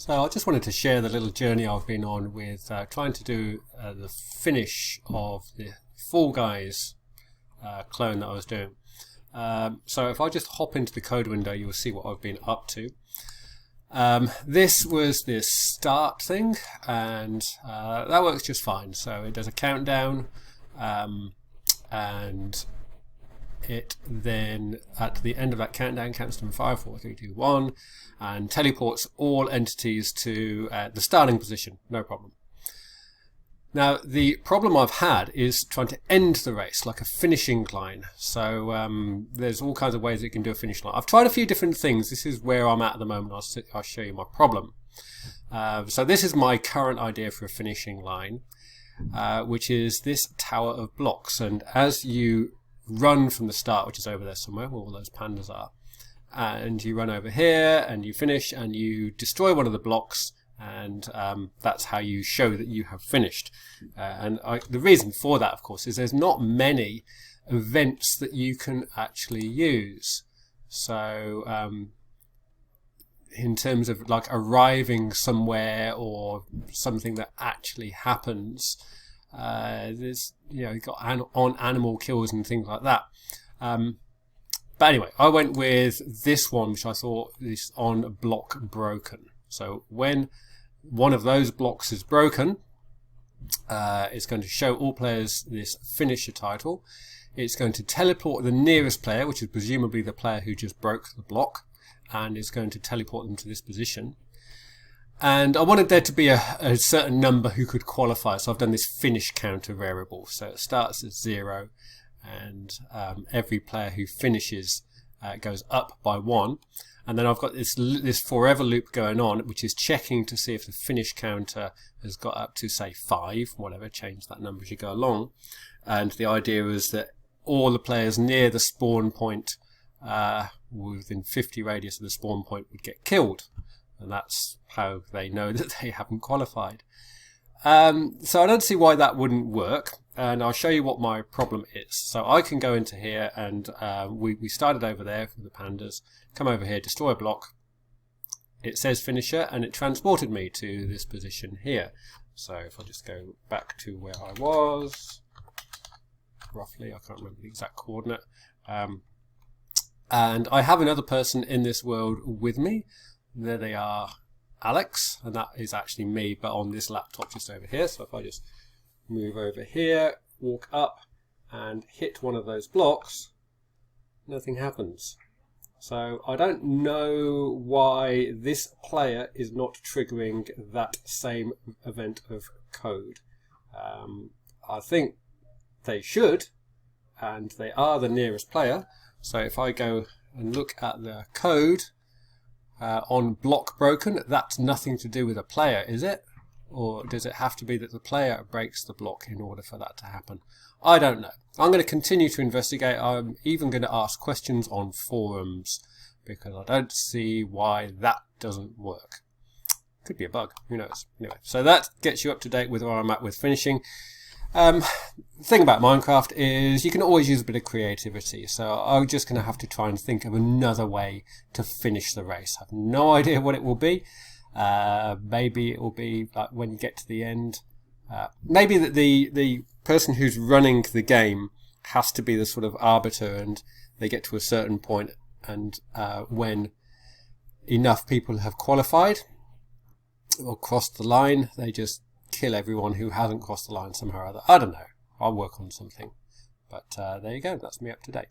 So I just wanted to share the little journey I've been on with trying to do the finish of the Fall Guys clone that I was doing. So if I just hop into the code window, you'll see what I've been up to. This was this start thing, and that works just fine. So it does a countdown, and it then at the end of that countdown counts from 5, 4, 3, 2, 1 and teleports all entities to the starting position, no problem. Now the problem I've had is trying to end the race like a finishing line. So there's all kinds of ways you can do a finish line. I've tried a few different things. This is where I'm at the moment. I'll show you my problem. So this is my current idea for a finishing line, which is this tower of blocks, and as you run from the start, which is over there somewhere where all those pandas are, and you run over here and you finish and you destroy one of the blocks, and that's how you show that you have finished. The reason for that, of course, is there's not many events that you can actually use. So in terms of like arriving somewhere or something that actually happens, there's, you've got on animal kills and things like that. But anyway, I went with this one, which I thought is on block broken. So when one of those blocks is broken, it's going to show all players this finisher title. It's going to teleport the nearest player, which is presumably the player who just broke the block, and it's going to teleport them to this position. And I wanted there to be a certain number who could qualify, so I've done this finish counter variable. So it starts at 0, and every player who finishes goes up by 1. And then I've got this forever loop going on, which is checking to see if the finish counter has got up to, say, 5, whatever, change that number as you go along. And the idea is that all the players near the spawn point, within 50 radius of the spawn point, would get killed. And that's how they know that they haven't qualified. So I don't see why that wouldn't work, and I'll show you what my problem is. So I can go into here, and we started over there with the pandas, come over here, destroy a block, it says finisher, and it transported me to this position here. So if I just go back to where I was, roughly, I can't remember the exact coordinate, and I have another person in this world with me. There they are, Alex, and that is actually me, but on this laptop just over here. So if I just move over here, walk up and hit one of those blocks, nothing happens. So I don't know why this player is not triggering that same event of code. I think they should, and they are the nearest player. So if I go and look at the code, on block broken, that's nothing to do with a player, is it? Or does it have to be that the player breaks the block in order for that to happen? I don't know. I'm going to continue to investigate. I'm even going to ask questions on forums, because I don't see why that doesn't work. Could be a bug, who knows? Anyway, so that gets you up to date with where I'm at with finishing. The thing about Minecraft is you can always use a bit of creativity, so I'm just going to have to try and think of another way to finish the race. I have no idea what it will be. Maybe it will be like when you get to the end. Maybe that the person who's running the game has to be the sort of arbiter, and they get to a certain point, and when enough people have qualified or crossed the line, they just kill everyone who hasn't crossed the line somehow or other. I don't know. I'll work on something. But there you go. That's me up to date.